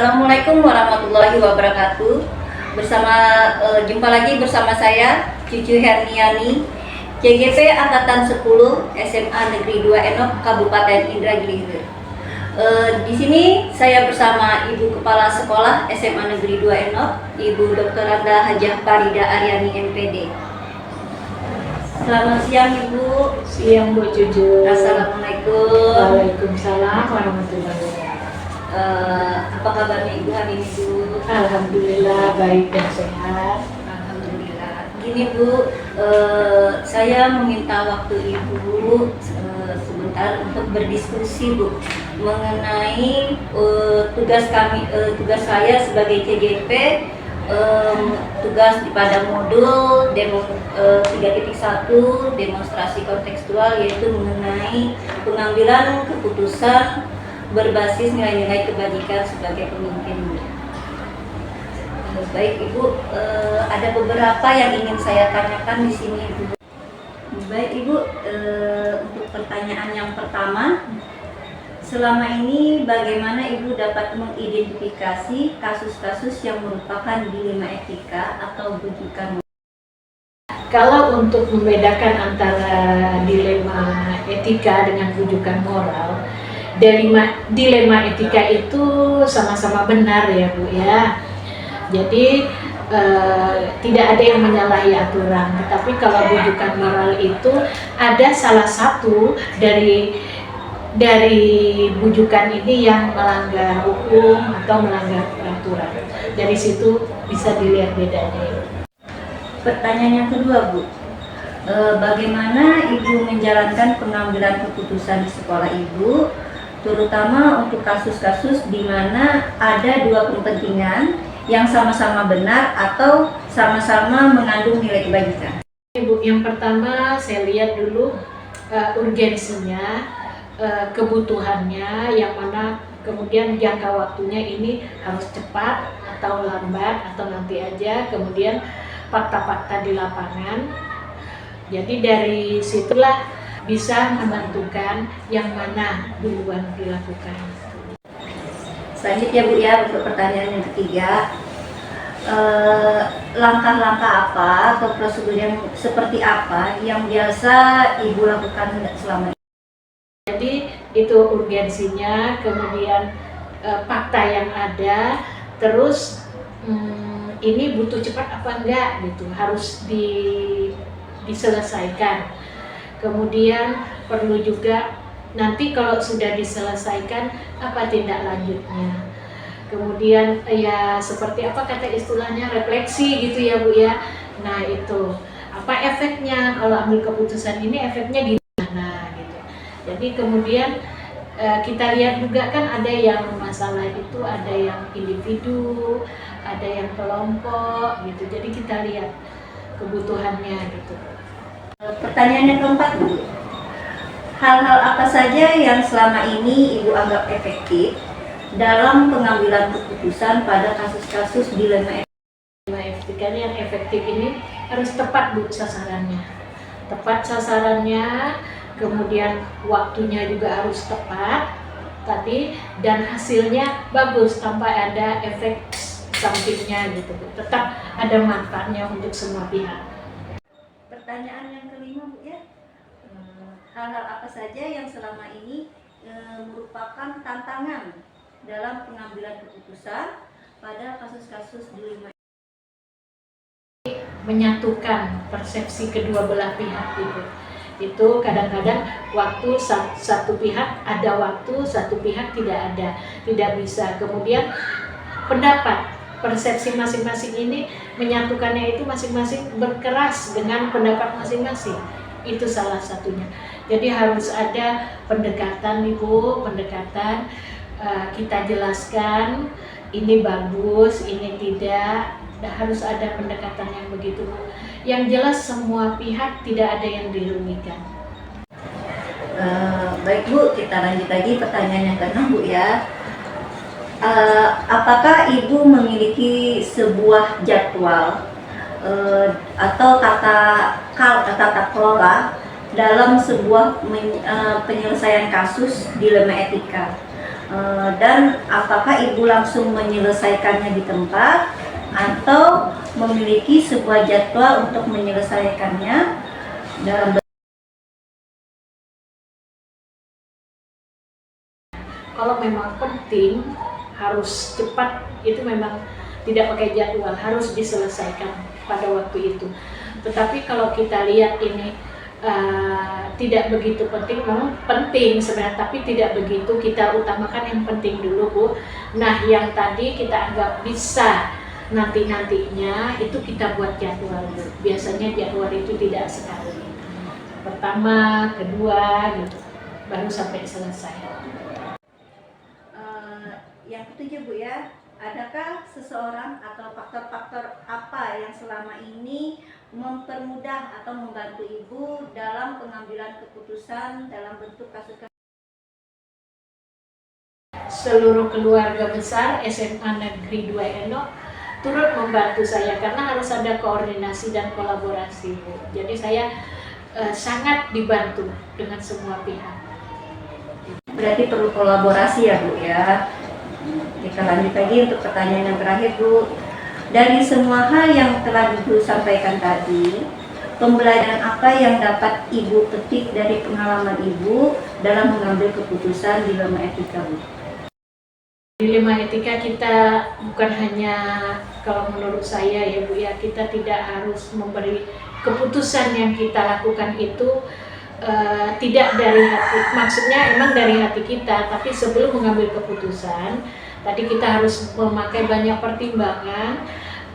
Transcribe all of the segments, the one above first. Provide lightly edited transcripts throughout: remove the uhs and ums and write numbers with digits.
Assalamualaikum warahmatullahi wabarakatuh. Jumpa lagi bersama saya Cucu Herniani, CGP Angkatan 10 SMA Negeri 2 Enok Kabupaten Indragiri. Di sini saya bersama Ibu Kepala Sekolah SMA Negeri 2 Enok, Ibu Dr. Randa Hajah Farida Aryani MPD. Selamat siang Ibu. Siang Bu Cucu. Assalamualaikum. Waalaikumsalam warahmatullahi wabarakatuh. Apa kabarnya Ibu hari ini Bu? Alhamdulillah baik dan sehat. Alhamdulillah. Gini Bu, saya meminta waktu Ibu sebentar untuk berdiskusi Bu mengenai tugas saya sebagai CGP, tugas pada modul 3.1 demonstrasi kontekstual, yaitu mengenai pengambilan keputusan berbasis nilai-nilai kebajikan sebagai pemimpin. Baik Ibu, ada beberapa yang ingin saya tanyakan di sini Ibu. Baik Ibu, untuk pertanyaan yang pertama, selama ini bagaimana Ibu dapat mengidentifikasi kasus-kasus yang merupakan dilema etika atau bujukan? Kalau untuk membedakan antara dilema etika dengan bujukan moral, dilema etika itu sama-sama benar ya Bu ya. Jadi tidak ada yang menyalahi aturan, tetapi kalau bujukan moral itu ada salah satu dari bujukan ini yang melanggar hukum atau melanggar peraturan. Dari situ bisa dilihat bedanya. Pertanyaan yang kedua Bu, bagaimana Ibu menjalankan pengambilan keputusan di sekolah Ibu, terutama untuk kasus-kasus di mana ada dua kepentingan yang sama-sama benar atau sama-sama mengandung nilai kebajikan? Ibu, yang pertama saya lihat dulu urgensinya, kebutuhannya, yang mana kemudian jangka waktunya ini harus cepat atau lambat atau nanti aja, kemudian fakta-fakta di lapangan. Jadi dari situlah bisa menentukan yang mana duluan dilakukan. Selanjutnya Bu ya, untuk pertanyaan yang ketiga, langkah-langkah apa atau prosedur yang seperti apa yang biasa Ibu lakukan selama ini? Jadi itu urgensinya, kemudian fakta yang ada, terus ini butuh cepat apa enggak gitu, harus diselesaikan. Kemudian perlu juga nanti kalau sudah diselesaikan apa tindak lanjutnya. Kemudian ya seperti apa kata istilahnya, refleksi gitu ya Bu ya. Nah itu apa efeknya kalau ambil keputusan ini, efeknya gimana gitu. Jadi kemudian kita lihat juga kan ada yang masalah itu ada yang individu, ada yang kelompok gitu. Jadi kita lihat kebutuhannya gitu. Pertanyaan yang keempat Bu, hal-hal apa saja yang selama ini Ibu anggap efektif dalam pengambilan keputusan pada kasus-kasus dilema etika? Yang efektif ini harus tepat Bu sasarannya. Tepat sasarannya, kemudian waktunya juga harus tepat tadi, dan hasilnya bagus tanpa ada efek sampingnya gitu Bu. Tetap ada manfaatnya untuk semua pihak. Pertanyaan yang kelima Bu ya, hal-hal apa saja yang selama ini merupakan tantangan dalam pengambilan keputusan pada kasus-kasus dilema? Menyatukan persepsi kedua belah pihak itu kadang-kadang waktu satu pihak ada waktu, satu pihak tidak bisa. Kemudian pendapat, persepsi masing-masing ini menyatukannya itu masing-masing berkeras dengan pendapat masing-masing. Itu salah satunya. Jadi harus ada pendekatan Ibu, kita jelaskan ini bagus, ini tidak. Harus ada pendekatan yang begitu Bu. Yang jelas semua pihak tidak ada yang dirugikan. Baik Bu, kita lanjut lagi pertanyaan yang ke-6 Bu ya. Apakah Ibu memiliki sebuah jadwal atau tata kelola dalam sebuah penyelesaian kasus dilema etika? Dan apakah Ibu langsung menyelesaikannya di tempat atau memiliki sebuah jadwal untuk menyelesaikannya dalam. Kalau memang penting harus cepat, itu memang tidak pakai jadwal, harus diselesaikan pada waktu itu. Tetapi kalau kita lihat ini tidak begitu penting, memang penting sebenarnya, tapi tidak begitu, kita utamakan yang penting dulu, Bu. Nah, yang tadi kita anggap bisa nanti-nantinya, itu kita buat jadwal, Bu. Biasanya jadwal itu tidak sekali, pertama, kedua gitu, baru sampai selesai. Yang ketujuh, Bu ya, adakah seseorang atau faktor-faktor apa yang selama ini mempermudah atau membantu Ibu dalam pengambilan keputusan dalam bentuk kasus? Seluruh keluarga besar SMA Negeri 2 Enok turut membantu saya karena harus ada koordinasi dan kolaborasi, Bu. Jadi saya sangat dibantu dengan semua pihak. Berarti perlu kolaborasi ya, Bu ya. Kita lanjut lagi untuk pertanyaan yang terakhir, Bu. Dari semua hal yang telah Ibu sampaikan tadi, pembelajaran apa yang dapat Ibu petik dari pengalaman Ibu dalam mengambil keputusan dilema etika, Bu? Dilema etika kita bukan hanya, kalau menurut saya ya, Bu ya, kita tidak harus memberi keputusan yang kita lakukan itu tidak dari hati, maksudnya emang dari hati kita, tapi sebelum mengambil keputusan tadi kita harus memakai banyak pertimbangan,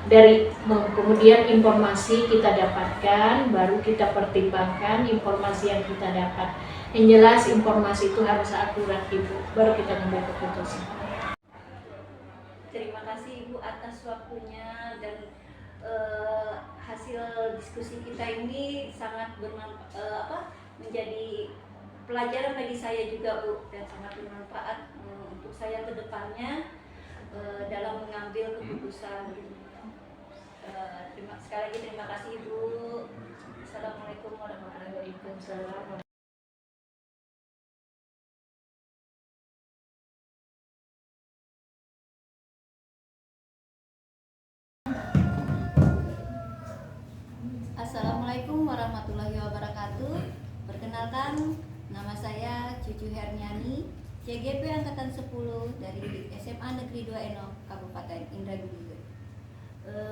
dari kemudian informasi kita dapatkan, baru kita pertimbangkan informasi yang kita dapat. Yang jelas informasi itu harus akurat, Ibu, baru kita mengambil keputusan. Terima kasih Ibu atas waktunya, dan hasil diskusi kita ini sangat menjadi pelajaran bagi saya juga, Bu, dan sangat bermanfaat untuk saya ke depannya dalam mengambil keputusan. Sekali lagi terima kasih Ibu. Assalamualaikum warahmatullahi wabarakatuh. Assalamualaikum warahmatullahi wabarakatuh. Perkenalkan, nama saya Cucu Herniani, CGP Angkatan 10 dari SMA Negeri 2 Enok, Kabupaten Indragiri.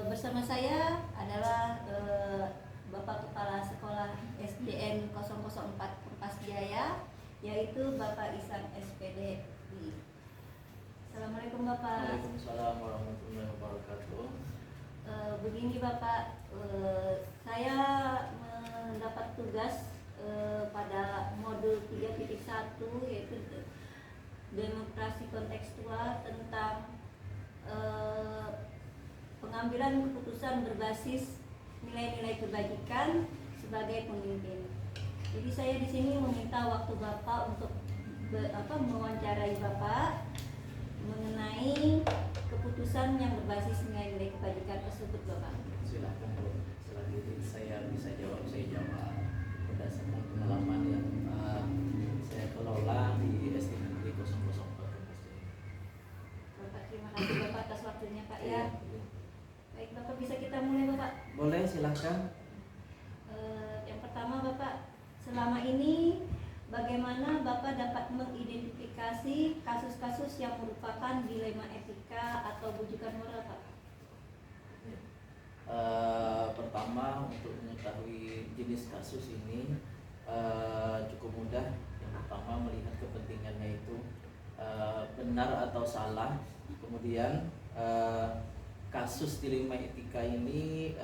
Bersama saya adalah Bapak Kepala Sekolah SDN 004 Purpas Jaya, yaitu Bapak Isan SPD. Assalamualaikum Bapak. Waalaikumsalam warahmatullahi wabarakatuh. Begini Bapak, saya mendapat tugas pada modul 3.1, yaitu demokrasi kontekstual, tentang pengambilan keputusan berbasis nilai-nilai kebajikan sebagai pemimpin. Jadi saya di sini meminta waktu Bapak untuk mewawancarai Bapak mengenai keputusan yang berbasis nilai-nilai kebajikan tersebut, Bapak. Silakan, Bu. Selanjutnya saya bisa jawab. Saya jawab berdasarkan pengalaman yang saya kelola di SD Negeri 004 Purpas Jaya. Bapak, terima kasih Bapak atas waktunya, Pak ya. Baik Bapak, bisa kita mulai Bapak? Boleh, silakan. Yang pertama Bapak, selama ini bagaimana Bapak dapat mengidentifikasi kasus-kasus yang merupakan dilema etika atau bujukan moral, Pak? Pertama, untuk mengetahui jenis kasus ini cukup mudah. Yang pertama, melihat kepentingannya itu benar atau salah. Kemudian kasus dilema etika ini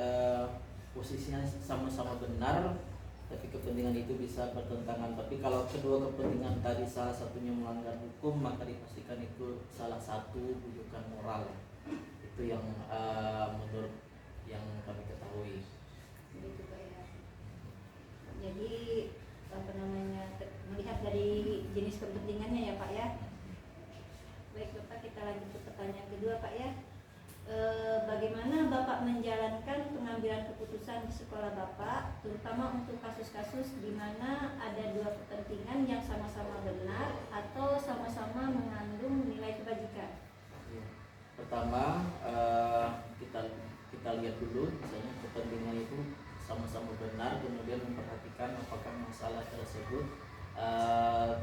posisinya sama-sama benar, tapi kepentingan itu bisa bertentangan. Tapi kalau kedua kepentingan tadi salah satunya melanggar hukum, maka dipastikan itu salah satu bujukan moral. Itu yang menurut yang kami ketahui. Begitu Pak ya. Jadi melihat dari jenis kepentingannya ya Pak ya. Baik Bapak, kita lanjut ke pertanyaan kedua Pak ya. bagaimana Bapak menjalankan pengambilan keputusan di sekolah Bapak, terutama untuk kasus-kasus di mana ada dua kepentingan yang sama-sama benar atau sama-sama mengandung nilai kebajikan? Ya. Pertama, kita lihat dulu, misalnya kepentingan itu sama-sama benar, kemudian memperhatikan apakah masalah tersebut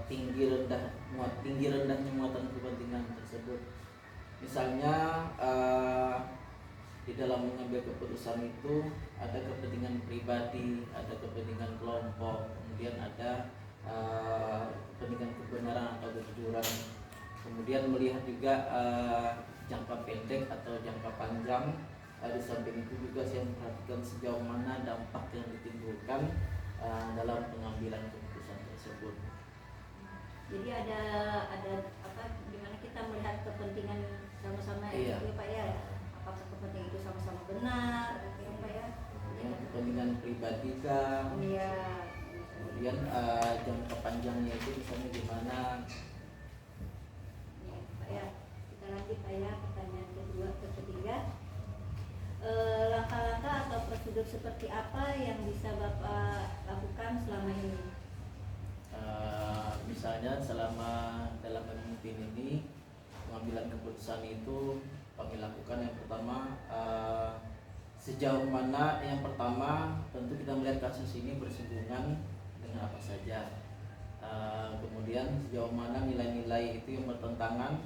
tinggi rendahnya muatan kepentingan tersebut. Misalnya di dalam mengambil keputusan itu ada kepentingan pribadi, ada kepentingan kelompok, kemudian ada kepentingan kebenaran atau kejujuran. Kemudian melihat juga jangka pendek atau jangka panjang. Di samping itu juga saya memperhatikan sejauh mana dampak yang ditimbulkan dalam pengambilan keputusan tersebut. Jadi ada apa? Dimana kita melihat kepentingan sama-sama Iya. ya Pak ya. Apakah kepentingan itu sama-sama benar, ya Pak ya? Kemudian kepentingan pribadi kan. Iya. Kemudian jangka panjangnya itu misalnya gimana. Ya, Pak ya. Kita lanjut Pak ya, pertanyaan ketiga. Langkah-langkah atau prosedur seperti apa yang bisa Bapak lakukan selama ini? Misalnya selama dalam memimpin ini, pengambilan keputusan itu kami lakukan yang pertama, sejauh mana, yang pertama tentu kita melihat kasus ini bersinggungan dengan apa saja. Kemudian sejauh mana nilai-nilai itu yang bertentangan.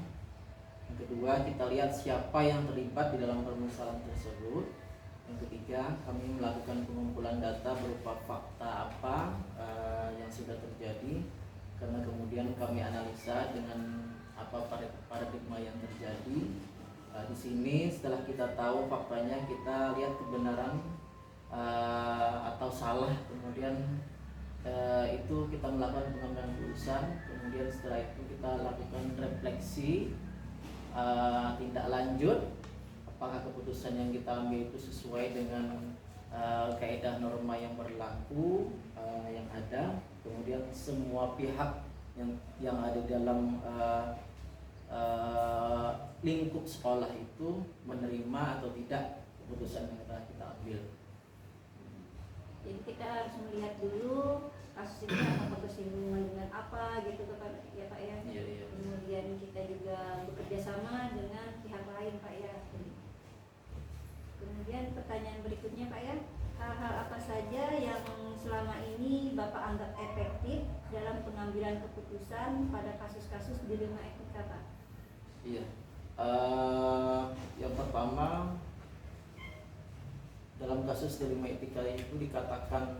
Yang kedua, kita lihat siapa yang terlibat di dalam permasalahan tersebut. Yang ketiga, kami melakukan pengumpulan data berupa fakta apa yang sudah terjadi, karena kemudian kami analisa dengan apa paradigma yang terjadi. Di sini setelah kita tahu faktanya, kita lihat kebenaran atau salah, kemudian itu kita melakukan pengambilan keputusan. Kemudian setelah itu kita lakukan refleksi, tindak lanjut, apakah keputusan yang kita ambil itu sesuai dengan kaidah norma yang berlaku yang ada. Kemudian semua pihak yang ada dalam lingkup sekolah itu menerima atau tidak keputusan yang telah kita ambil. Jadi kita harus melihat dulu kasus ini apakah bersinggungan dengan apa gitu kan ya Pak ya. Iya, iya. Kemudian kita juga bekerja sama dengan pihak lain Pak ya. Kemudian pertanyaan berikutnya Pak ya, hal-hal apa saja yang selama ini Bapak anggap efektif dalam pengambilan keputusan pada kasus-kasus dilema etika Pak? Iya. Yang pertama, dalam kasus dilema etika itu dikatakan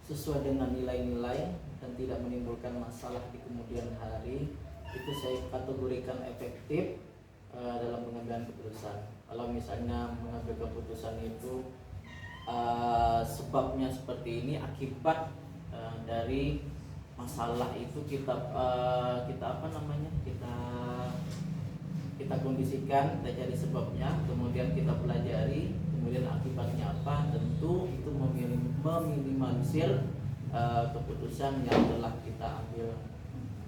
sesuai dengan nilai-nilai dan tidak menimbulkan masalah di kemudian hari, itu saya kategorikan efektif dalam pengambilan keputusan. Kalau misalnya mengambil keputusan itu sebabnya seperti ini, akibat dari masalah itu kita kondisikan, kita cari sebabnya, kemudian kita pelajari, kemudian akibatnya apa, tentu itu meminimalisir keputusan yang telah kita ambil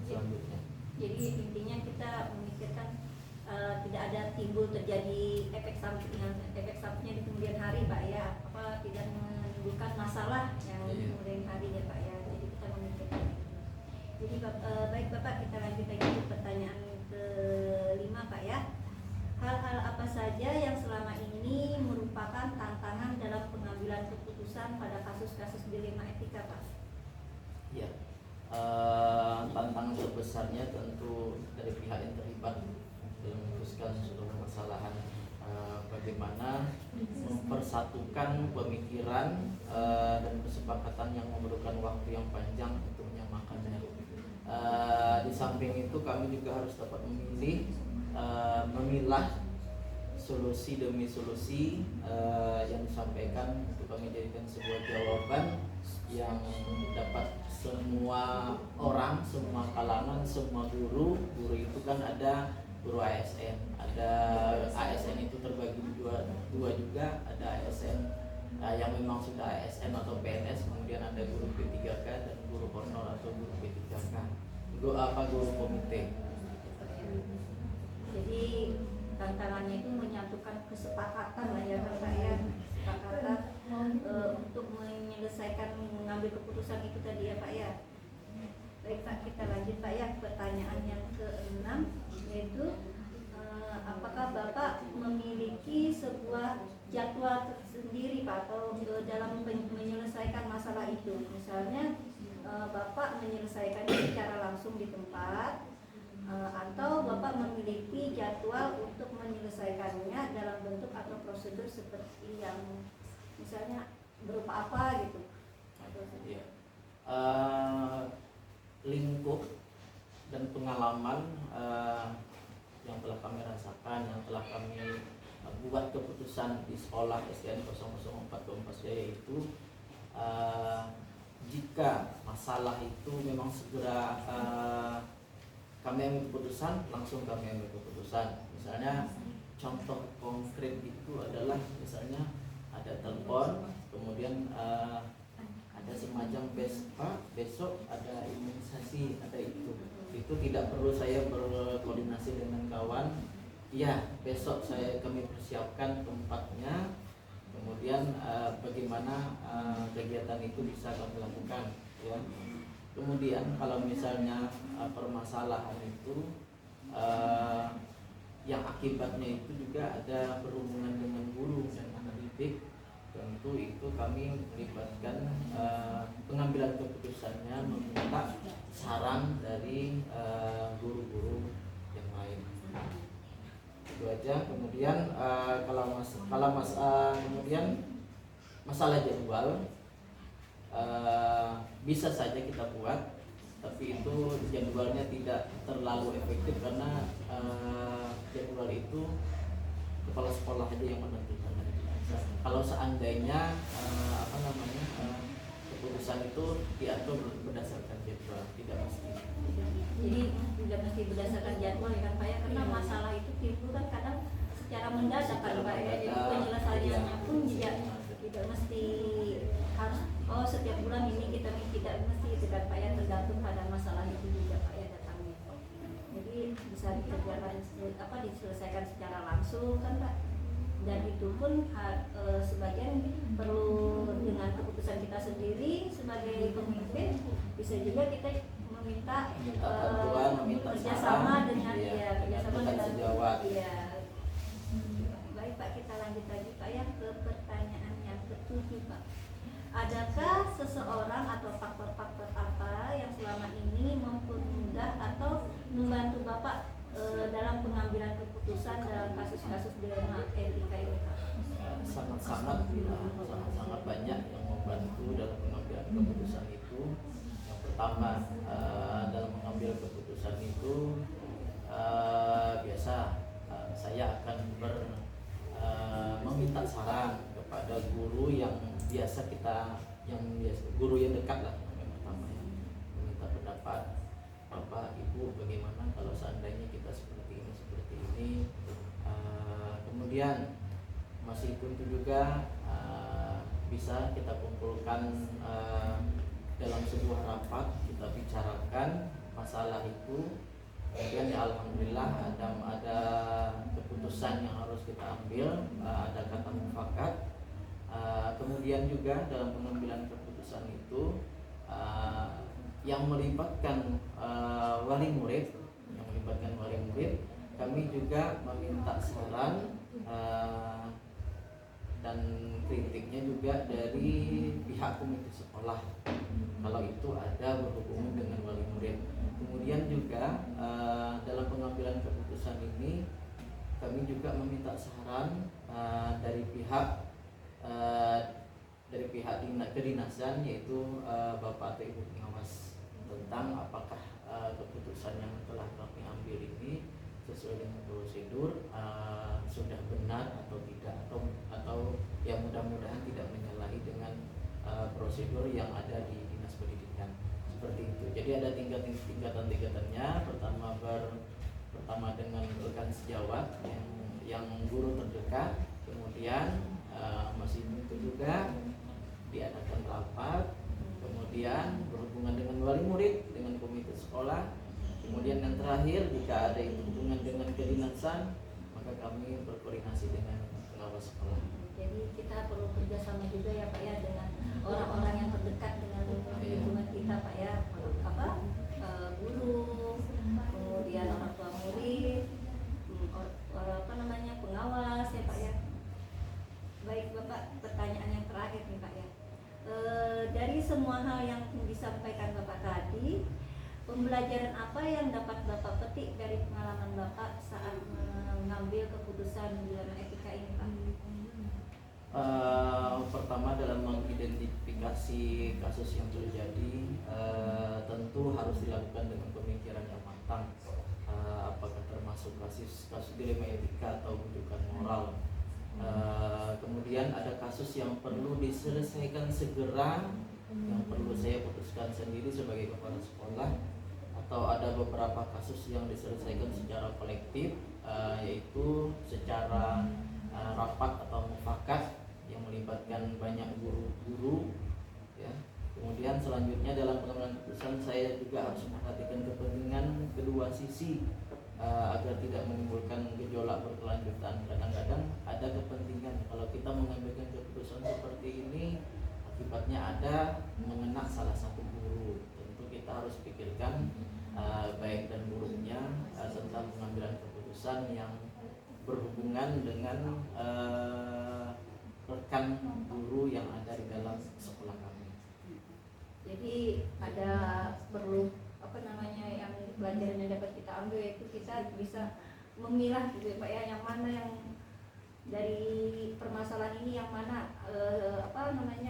selanjutnya. Jadi intinya kita memikirkan tidak ada timbul terjadi efek sampingnya di kemudian hari Pak ya, apa tidak menimbulkan masalah yang di kemudian hari ya Pak ya. Jadi kita memikirkan itu. Jadi baik Bapak, kita lanjut lagi ke pertanyaan kelima Pak ya. Hal-hal apa saja yang selama ini merupakan tantangan dalam pengambilan keputusan pada kasus-kasus dilema etika Pak? Ya, tantangan terbesarnya tentu dari pihak yang terlibat dalam memutuskan seluruh permasalahan, bagaimana mempersatukan pemikiran dan kesepakatan yang memerlukan waktu yang panjang untuk menyamakannya. Di samping itu kami juga harus dapat memilah solusi demi solusi yang disampaikan untuk kami jadikan sebuah jawaban yang dapat semua orang, semua kalangan, semua guru itu kan ada guru ASN, ada ASN itu terbagi dua juga, ada ASN yang memang sudah ASN atau PNS, kemudian ada guru P3K dan guru honor atau guru P3K, guru komite. Jadi tantangannya itu menyatukan kesepakatan lah ya Pak ya, kesepakatan untuk menyelesaikan mengambil keputusan itu tadi ya Pak ya. Baik Pak, kita lanjut Pak ya, pertanyaan yang ke-6 yaitu apakah Bapak memiliki sebuah jadwal tersendiri Pak atau dalam menyelesaikan masalah itu? Misalnya Bapak menyelesaikannya secara langsung di tempat atau Bapak memiliki jadwal untuk menyelesaikannya dalam bentuk atau prosedur seperti yang misalnya berupa apa gitu? Ya. Lingkup dan pengalaman yang telah kami rasakan, yang telah kami buat keputusan di sekolah SDN 004 Kompas Jaya itu, jika masalah itu memang segera kami ambil keputusan, langsung kami ambil keputusan. Misalnya contoh konkret itu adalah misalnya ada telepon, kemudian ada semacam besok ada imunisasi, ada itu tidak perlu saya berkoordinasi dengan kawan. Ya, besok kami persiapkan tempatnya, kemudian bagaimana kegiatan itu bisa kami lakukan ya. Kemudian kalau misalnya permasalahan itu yang akibatnya itu juga ada berhubungan dengan guru dan pendidik, tentu itu kami melibatkan pengambilan keputusannya, meminta saran dari guru-guru yang lain. Itu aja. Kemudian kemudian masalah jadwal bisa saja kita buat, tapi itu jadwalnya tidak terlalu efektif karena jadwal itu kepala sekolah aja yang menentukan. Kalau seandainya keputusan itu diatur berdasarkan jadwal, tidak mesti. Jadi tidak mesti berdasarkan jadwal ya kan Pak ya, karena masalah itu timbul kan kadang secara mendadak kan Pak ya. Jadi penyelesaiannya pun tidak mesti harus setiap bulan ini kita tidak mesti itu kan Pak ya, tergantung pada masalah itu juga Pak ya datangnya. Jadi bisa dikerjakan diselesaikan secara langsung kan Pak. Dan itu pun sebagian perlu dengan keputusan kita sendiri sebagai pemimpin, bisa juga kita meminta kerjasama dengan kerjasama dengan sejawat. Baik Pak, kita lanjut lagi Pak ya ke pertanyaan yang ke-7 Pak. Adakah seseorang atau faktor-faktor apa yang selama ini mempermudah atau membantu Bapak dalam pengambilan keputusan dalam kasus-kasus dilema etika ini Pak? Sangat-sangat banyak yang membantu dalam pengambilan keputusan itu. Yang pertama, dalam mengambil keputusan itu biasa saya akan meminta saran kepada guru yang guru yang dekat lah. Yang pertama ya, meminta pendapat Bapak Ibu bagaimana kalau seandainya kita seperti ini. Kemudian masih itu juga bisa kita kumpulkan dalam sebuah rapat, kita bicarakan masalah itu. Kemudian ya alhamdulillah ada keputusan yang harus kita ambil, ada kata mufakat. Kemudian juga dalam pengambilan keputusan itu yang melibatkan wali murid, kami juga meminta saran dan kritiknya juga dari pihak komite sekolah kalau itu ada berhubungan dengan wali murid. Kemudian juga dalam pengambilan keputusan ini kami juga meminta saran dari pihak kedinasan, yaitu Bapak atau Ibu pengawas, tentang apakah keputusan yang telah kami ambil ini sesuai dengan prosedur, sudah benar atau tidak, atau yang mudah-mudahan tidak menyalahi dengan prosedur yang ada di dinas pendidikan, seperti itu. Jadi ada tingkatan-tingkatannya. Pertama dengan rekan sejawat yang guru terdekat, kemudian masih itu juga diadakan rapat, kemudian berhubungan dengan wali murid, dengan komite sekolah. Kemudian yang terakhir, jika ada hubungan dengan kedinasan, maka kami berkoordinasi dengan pengawas sekolah. Jadi kita perlu kerjasama juga ya Pak ya dengan orang-orang yang terdekat dengan lingkungan kita Pak ya, guru, kemudian orang tua murid, pengawas ya Pak ya. Baik Bapak, pertanyaan yang terakhir nih Pak ya. Dari semua hal yang disampaikan Bapak tadi, pembelajaran apa yang dapat Bapak petik dari pengalaman Bapak saat mengambil keputusan di dalam etika ini Pak? Pertama, dalam mengidentifikasi kasus yang terjadi, tentu harus dilakukan dengan pemikiran yang matang. Apakah termasuk kasus dilema etika atau rujukan moral. Kemudian ada kasus yang perlu diselesaikan segera, yang perlu saya putuskan sendiri sebagai kepala sekolah, atau ada beberapa kasus yang diselesaikan secara kolektif, yaitu secara rapat atau mufakat yang melibatkan banyak guru-guru ya. Kemudian selanjutnya dalam pengambilan keputusan saya juga harus memperhatikan kepentingan kedua sisi agar tidak menimbulkan gejolak berkelanjutan. Kadang-kadang ada kepentingan kalau kita mengambilkan keputusan seperti ini, akibatnya ada mengena salah satu guru. Tentu kita harus pikirkan baik dan buruknya tentang pengambilan keputusan yang berhubungan dengan rekan guru yang ada di dalam sekolah kami. Jadi ada perlu yang pelajaran yang dapat kita ambil, yaitu kita bisa memilah gitu ya Pak ya, yang mana yang dari permasalahan ini yang mana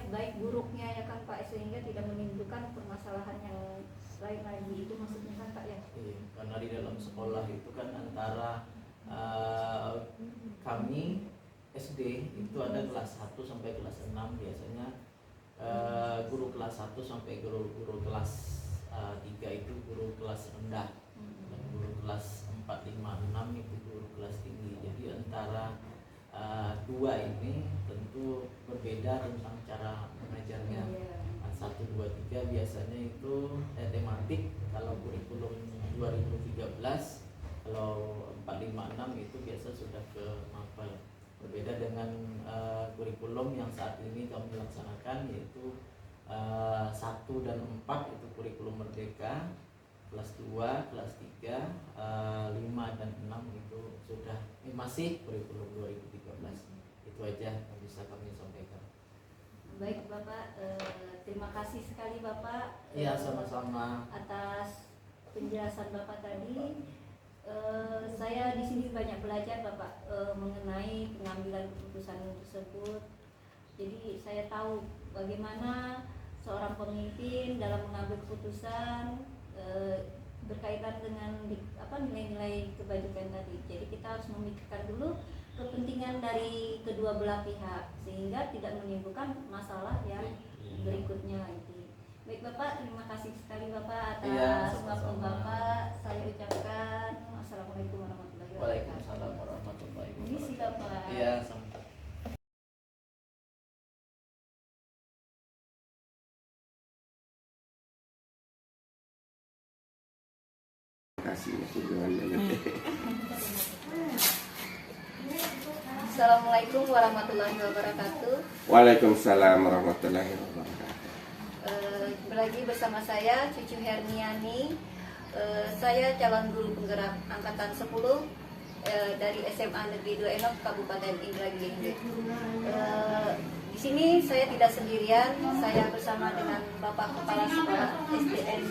baik buruknya ya kan Pak, sehingga tidak menimbulkan permasalahan yang lain lagi, itu maksudnya kan Pak ya. Iya, karena di dalam sekolah itu kan antara kami SD itu ada kelas 1 sampai kelas 6 biasanya, guru kelas 1 sampai guru kelas 3 itu guru kelas rendah, dan guru kelas 4, 5, 6 itu guru kelas tinggi. Jadi antara dua ini tentu berbeda tentang cara mengajarnya. 1, 2, 3 biasanya itu tematik, kalau kurikulum 2013, kalau 4, 5, 6 itu biasa sudah ke mapel. Berbeda dengan kurikulum yang saat ini kami laksanakan, yaitu 1 dan 4 itu kurikulum merdeka, kelas 2, kelas 3, 5 dan 6 itu sudah masih kurikulum 2013. Itu aja yang bisa kami sampaikan. Baik Bapak, terima kasih sekali Bapak. Iya, sama-sama. Atas penjelasan Bapak tadi. Saya di sini banyak belajar Bapak mengenai pengambilan keputusan tersebut. Jadi saya tahu bagaimana seorang pemimpin dalam mengambil keputusan berkaitan dengan nilai-nilai kebajikan tadi. Jadi kita harus memikirkan dulu kepentingan dari kedua belah pihak sehingga tidak menimbulkan masalah yang berikutnya lagi. Baik Bapak, terima kasih sekali Bapak atas waktu Bapak. Saya ucapkan Assalamualaikum warahmatullahi wabarakatuh. Waalaikumsalam warahmatullahi wabarakatuh. Ini sih Bapak. Iya, sama. Assalamualaikum warahmatullahi wabarakatuh. Waalaikumsalam warahmatullahi wabarakatuh. Lagi bersama saya Cucu Herniani. Saya calon guru penggerak angkatan 10 dari SMA Negeri 2 Enok Kabupaten Indragiri. Di sini saya tidak sendirian, saya bersama dengan Bapak Kepala Sekolah SDN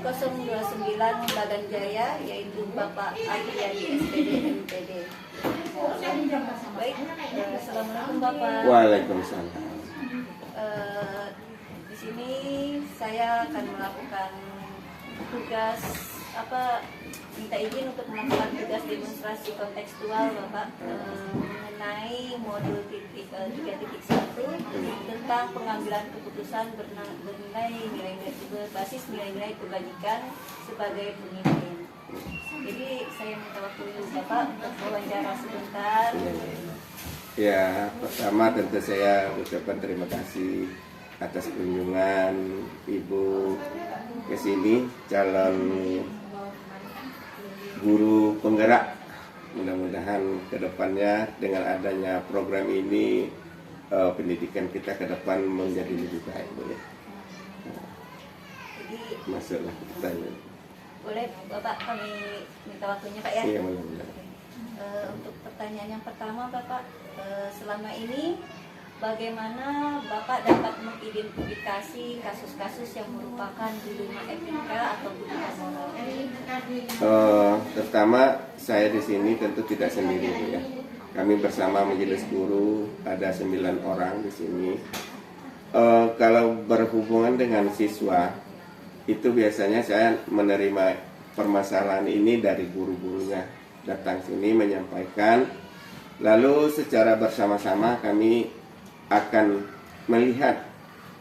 029 Bagan Jaya, yaitu Bapak Adriani SPD MPD. Baik, assalamualaikum Bapak. Waalaikumsalam. Di sini saya akan melakukan tugas minta izin untuk melakukan tugas demonstrasi kontekstual Bapak mengenai modul 3.1 tentang pengambilan keputusan berbasis nilai-nilai kebajikan sebagai pemimpin. Jadi saya minta waktu Bapak untuk wawancara sebentar. Ya, pertama tentu saya ucapkan terima kasih atas kunjungan Ibu ke sini, calon guru penggerak Mudah-mudahan kedepannya dengan adanya program ini pendidikan kita ke depan menjadi lebih baik, Bu ya. Jadi Masuklah kita. boleh Bapak kami minta waktunya Pak ya? Iya, mudah-mudahan. Untuk pertanyaan yang pertama Bapak, selama ini bagaimana Bapak dapat mengidentifikasi kasus-kasus yang merupakan dilema etika atau budikan moral? Pertama, saya di sini tentu tidak sendiri, Bu ya. Kami bersama majelis guru ada 9 orang di sini. Kalau berhubungan dengan siswa, itu biasanya saya menerima permasalahan ini dari guru-gurunya datang sini menyampaikan, lalu secara bersama-sama kami akan melihat,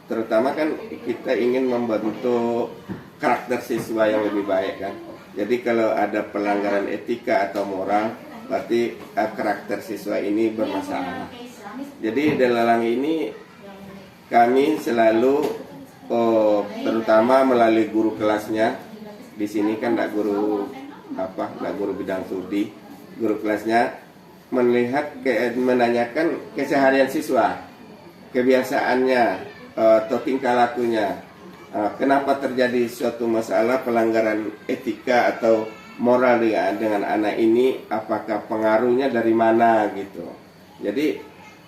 terutama kan kita ingin membentuk karakter siswa yang lebih baik kan. Jadi kalau ada pelanggaran etika atau moral, berarti karakter siswa ini bermasalah. Jadi dalam ini kami selalu terutama melalui guru kelasnya, di sini kan enggak guru bidang studi, guru kelasnya melihat menanyakan keseharian siswa, kebiasaannya atau tingkah lakunya, kenapa terjadi suatu masalah pelanggaran etika atau moral dengan anak ini, apakah pengaruhnya dari mana gitu. Jadi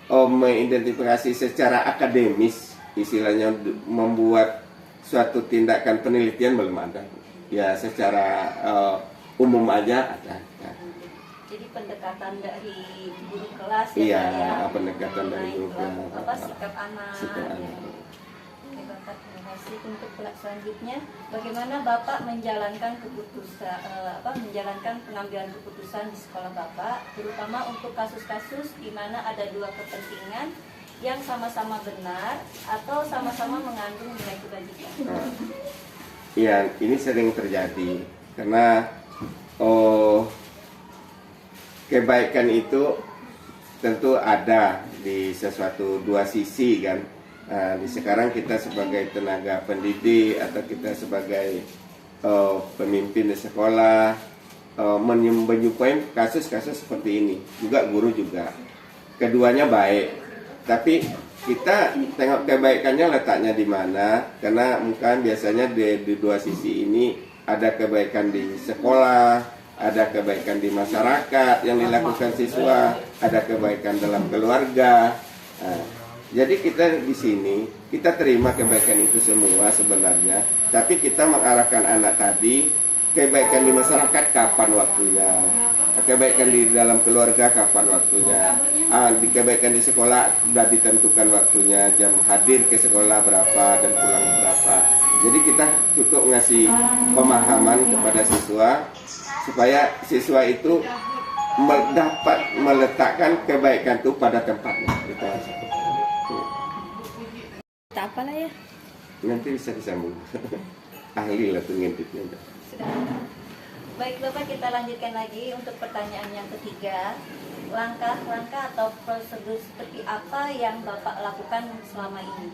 mengidentifikasi secara akademis, istilahnya membuat suatu tindakan penelitian belum ada. Ya secara umum aja ada. Jadi pendekatan dari guru kelas Iya, ya, pendekatan dari guru kelas. apa sikap anak. Sikap Ya. anak. Oke Bapak, terima kasih. Untuk selanjutnya, bagaimana Bapak menjalankan menjalankan pengambilan keputusan di sekolah Bapak, terutama untuk kasus-kasus di mana ada dua kepentingan yang sama-sama benar atau sama-sama mengandung nilai kebajikan. Iya, ini sering terjadi karena kebaikan itu tentu ada di sesuatu dua sisi kan. Nah, sekarang kita sebagai tenaga pendidik atau kita sebagai pemimpin di sekolah menjumpai kasus-kasus seperti ini, juga guru juga. Keduanya baik, tapi kita tengok kebaikannya letaknya di mana, karena mungkin biasanya di dua sisi ini ada kebaikan di sekolah, ada kebaikan di masyarakat yang dilakukan siswa, ada kebaikan dalam keluarga. Nah, jadi kita di sini kita terima kebaikan itu semua sebenarnya, tapi kita mengarahkan anak tadi kebaikan di masyarakat kapan waktunya, kebaikan di dalam keluarga kapan waktunya, kebaikan di sekolah sudah ditentukan waktunya, jam hadir ke sekolah berapa dan pulang berapa. Jadi kita cukup ngasih pemahaman kepada siswa supaya siswa itu dapat meletakkan kebaikan itu pada tempatnya. Itu Tak apalah ya. nanti bisa disambung. Ahli lah tuh ngintipnya. Baik Bapak, kita lanjutkan lagi untuk pertanyaan yang ketiga. Langkah-langkah atau prosedur seperti apa yang Bapak lakukan selama ini?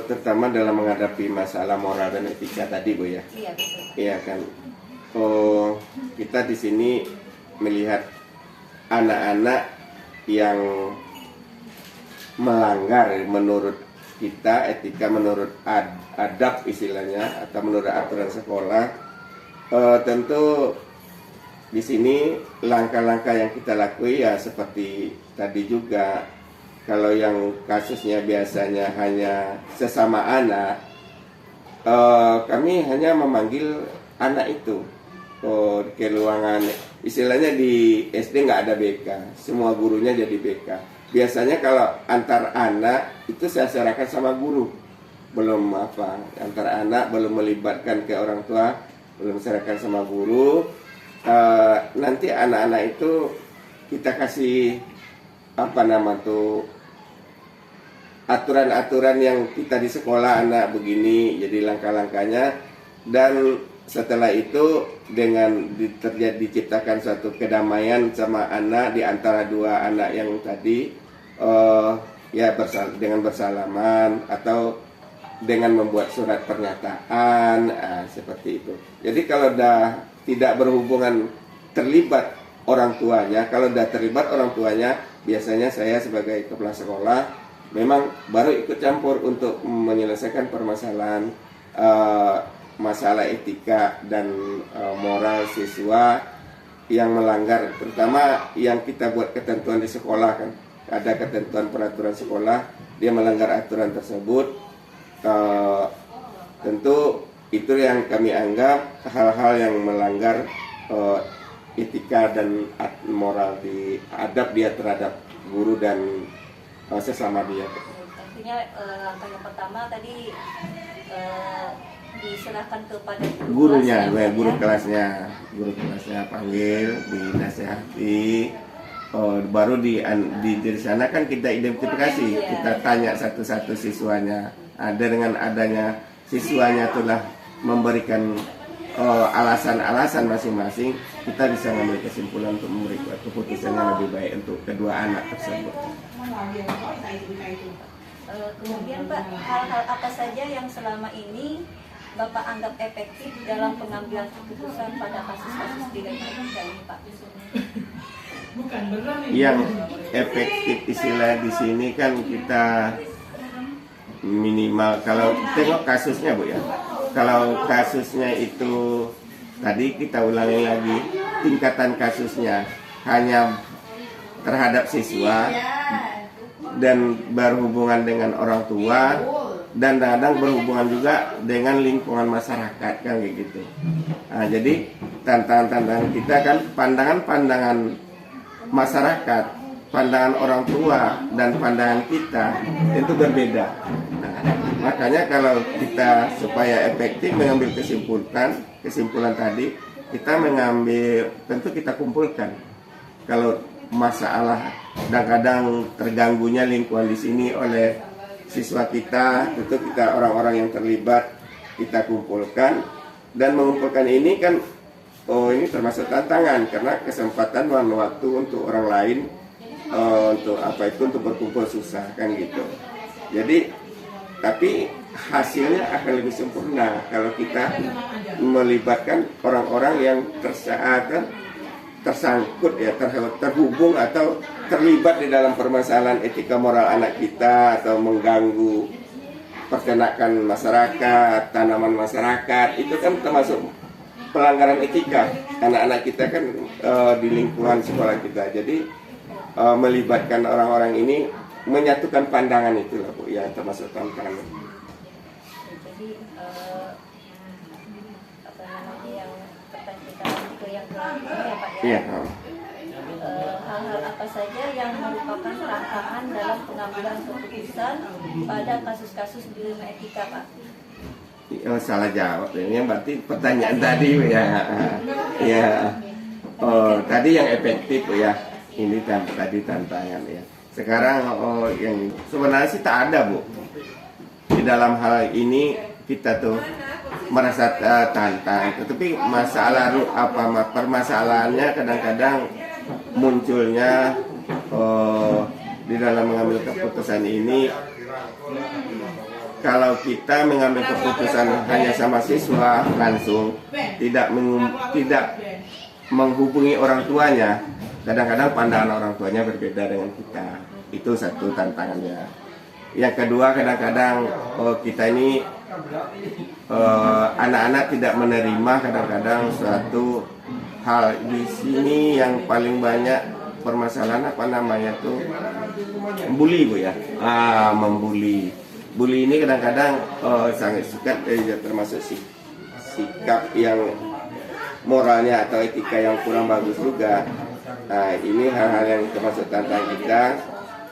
Terutama dalam menghadapi masalah moral dan etika tadi, Bu ya. Iya betul. Iya kan. Kita di sini melihat anak-anak yang melanggar menurut kita etika, menurut adab istilahnya atau menurut aturan sekolah. Tentu di sini langkah-langkah yang kita lakui ya seperti tadi juga. Kalau yang kasusnya biasanya hanya sesama anak, kami hanya memanggil anak itu ke ruangan. Istilahnya di SD nggak ada BK, semua gurunya jadi BK. Biasanya kalau antar anak itu saya serahkan sama guru, belum antar anak belum melibatkan ke orang tua, belum serahkan sama guru. Nanti anak-anak itu kita kasih aturan-aturan yang kita di sekolah anak begini, jadi langkah-langkahnya. Dan setelah itu dengan diciptakan suatu kedamaian sama anak di antara dua anak yang tadi, dengan bersalaman atau dengan membuat surat pernyataan, seperti itu. Jadi kalau tidak berhubungan terlibat orang tuanya. Kalau sudah terlibat orang tuanya, biasanya saya sebagai kepala sekolah memang baru ikut campur untuk menyelesaikan permasalahan masalah etika dan moral siswa yang melanggar, terutama yang kita buat ketentuan di sekolah kan, ada ketentuan peraturan sekolah, dia melanggar aturan tersebut. Tentu itu yang kami anggap hal-hal yang melanggar etika dan moral adab dia terhadap guru dan sesama dia. Tentunya langkah yang pertama tadi diserahkan kepada Gurunya, kelas, guru ya. guru kelasnya panggil, dinasehati. Baru di sana kan kita identifikasi, kita tanya satu-satu siswanya. Ada dengan adanya siswanya itulah memberikan alasan-alasan masing-masing, kita bisa mengambil kesimpulan untuk memberikan keputusan yang lebih baik untuk kedua anak tersebut. Kemudian Pak, hal-hal apa saja yang selama ini Bapak anggap efektif dalam pengambilan keputusan pada kasus-kasus dilema etika ini, Pak? Yang efektif istilah di sini kan kita minimal, kalau tengok kasusnya Bu ya, kalau kasusnya itu tadi kita ulangi lagi, tingkatan kasusnya hanya terhadap siswa dan berhubungan dengan orang tua dan kadang berhubungan juga dengan lingkungan masyarakat kan kayak gitu. Nah, jadi tantangan-tantangan kita kan pandangan-pandangan masyarakat, pandangan orang tua dan pandangan kita itu berbeda. Nah, makanya kalau kita supaya efektif mengambil kesimpulan tadi, kita mengambil, tentu kita kumpulkan. Kalau masalah dan kadang terganggunya lingkungan di sini oleh siswa kita, tentu kita orang-orang yang terlibat kita kumpulkan, dan mengumpulkan ini kan ini termasuk tantangan karena kesempatan waktu untuk orang lain untuk untuk berkumpul susah kan gitu. Jadi tapi hasilnya akan lebih sempurna kalau kita melibatkan orang-orang yang tersangkut ya, terhubung atau terlibat di dalam permasalahan etika moral anak kita atau mengganggu peternakan masyarakat, tanaman masyarakat, itu kan termasuk pelanggaran etika anak-anak kita kan di lingkungan sekolah kita. Jadi melibatkan orang-orang ini menyatukan pandangan itulah Bu yang termasuk tantangan. Jadi apa namanya yang pertanyaan kita yang selanjutnya ya Pak ya. Iya. Hal-hal apa saja yang merupakan tantangan dalam pengambilan keputusan pada kasus-kasus dilema etika Pak? Salah jawab ini berarti pertanyaan tadi Bu ya. Ya. Tadi yang efektif Bu ya. Ini tadi tantangan ya. Sekarang yang sebenarnya sih tak ada Bu. Di dalam hal ini kita tuh merasa tantang, tetapi permasalahannya kadang-kadang munculnya di dalam mengambil keputusan ini. Kalau kita mengambil keputusan hanya sama siswa langsung, tidak menghubungi orang tuanya, kadang-kadang pandangan orang tuanya berbeda dengan kita. Itu satu tantangannya. Yang kedua, kadang-kadang kita ini anak-anak tidak menerima kadang-kadang suatu hal di sini yang paling banyak permasalahan apa namanya tuh bully Bu ya. Membuli. Bully ini kadang-kadang sangat suka termasuk sikap yang moralnya atau etika yang kurang bagus juga. Nah, ini hal-hal yang termasuk tantangan kita,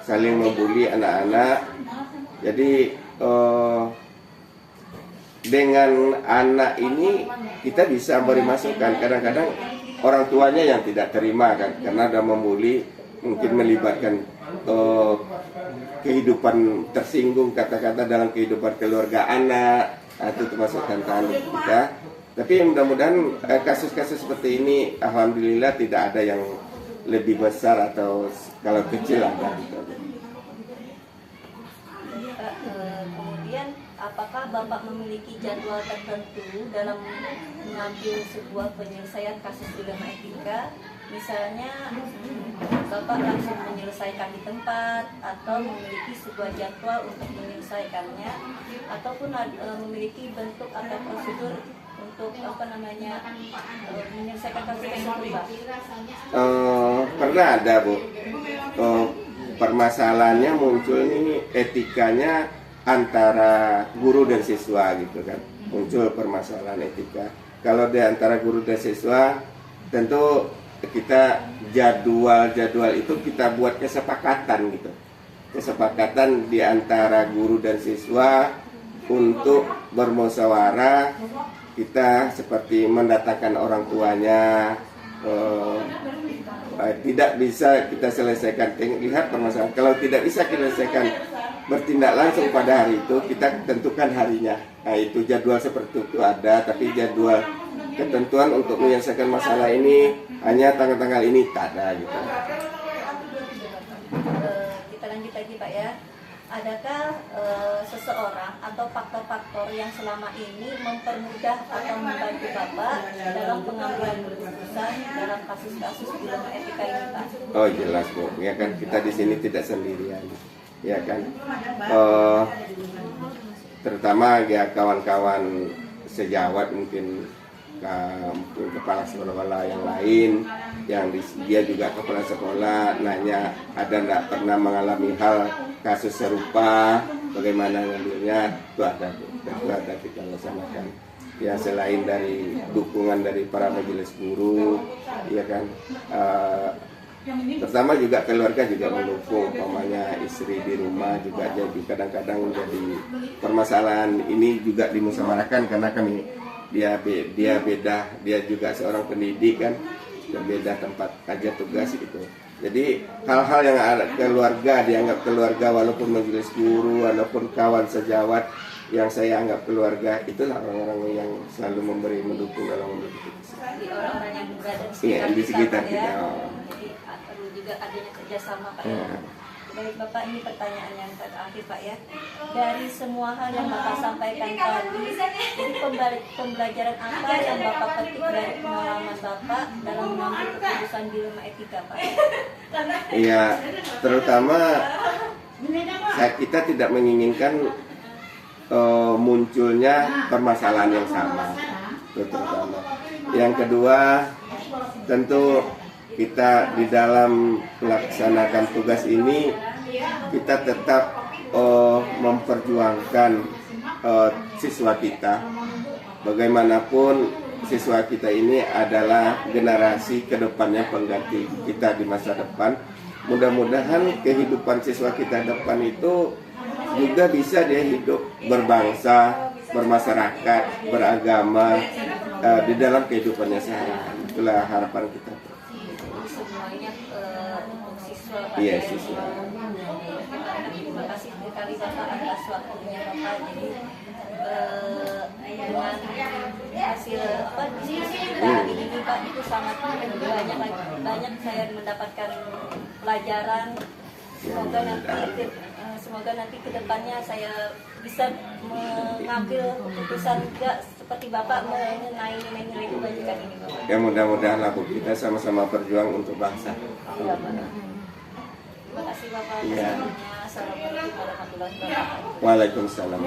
saling membuli anak-anak. Jadi dengan anak ini kita bisa beri masukan. Kadang-kadang orang tuanya yang tidak terima kan, karena ada membuli, mungkin melibatkan kehidupan tersinggung kata-kata dalam kehidupan keluarga anak. Itu termasuk tantangan kita. Tapi mudah-mudahan kasus-kasus seperti ini alhamdulillah tidak ada yang lebih besar atau kalau kecil ada. Kemudian apakah Bapak memiliki jadwal tertentu dalam mengambil sebuah penyelesaian kasus dilema etika? Misalnya Bapak langsung menyelesaikan di tempat, atau memiliki sebuah jadwal untuk menyelesaikannya, ataupun memiliki bentuk atau prosedur untuk menyelesaikan kasus tersebut, Pak? Pernah ada, Bu. Permasalahannya muncul ini etikanya antara guru dan siswa gitu kan. Muncul permasalahan etika. Kalau di antara guru dan siswa, tentu kita jadwal itu kita buat kesepakatan gitu. Kesepakatan di antara guru dan siswa untuk bermusyawarah. Kita seperti mendatangkan orang tuanya, tidak bisa kita selesaikan, lihat permasalahan. Kalau tidak bisa kita selesaikan, bertindak langsung pada hari itu, kita tentukan harinya. Nah, itu jadwal seperti itu ada, tapi jadwal ketentuan untuk menyelesaikan masalah ini hanya tanggal-tanggal ini tak ada gitu. Kita lanjut lagi, Pak ya. Adakah seseorang atau faktor-faktor yang selama ini mempermudah atau membantu Bapak dalam pengambilan keputusan dalam kasus-kasus dilema etika ini, Pak? Oh jelas, Bu. Ya kan, kita di sini tidak sendirian. Ya kan. Terutama ya kawan-kawan sejawat mungkin kepala sekolah yang lain, yang dia juga kepala sekolah, nanya ada nggak pernah mengalami hal kasus serupa, bagaimana ngambilnya, itu ada kita laksanakan. Ya selain dari dukungan dari para majelis guru, ya kan, pertama juga keluarga juga mendukung, umpamanya istri di rumah juga jadi kadang-kadang jadi permasalahan ini juga dimusyawarahkan karena kami dia beda, dia juga seorang pendidik kan, beda tempat kerja tugas gitu. Jadi hal-hal yang ada keluarga dianggap keluarga, walaupun majelis guru walaupun kawan sejawat yang saya anggap keluarga, itulah orang-orang yang selalu mendukung dalam membuat keputusan. Jadi orang-orang yang berada di sekitar kita, kita. Jadi perlu juga adanya kerjasama, Pak ya. Baik Bapak, ini pertanyaan yang terakhir, Pak ya. Dari semua hal yang Bapak sampaikan tadi, jadi pembelajaran apa yang Bapak petik dari pengalaman Bapak dalam mengambil keputusan dilema etika, Pak? Iya, terutama kita tidak menginginkan munculnya permasalahan yang sama, terutama. Yang kedua, tentu kita di dalam melaksanakan tugas ini kita tetap memperjuangkan siswa kita. Bagaimanapun siswa kita ini adalah generasi kedepannya pengganti kita di masa depan. Mudah-mudahan kehidupan siswa kita depan itu juga bisa dia hidup berbangsa, bermasyarakat, beragama di dalam kehidupannya sehari-hari. Itulah harapan kita. Semuanya untuk siswa, Pak. Iya, siswa. Terima kasih sekali Bapak atas waktunya, Bapak. Jadi dengan hasil diskusi ini Pak, itu sangat banyak saya mendapatkan pelajaran. Semoga nanti kedepannya saya bisa mengambil keputusan juga seperti Bapak mengenai nilai-nilai kebajikan ini, Bapak. Ya mudah-mudahan lah, Bu, kita sama-sama berjuang untuk bangsa. Iya, Pak. Terima kasih Bapak. Iya. Assalamualaikum warahmatullahi wabarakatuh. Waalaikumsalam.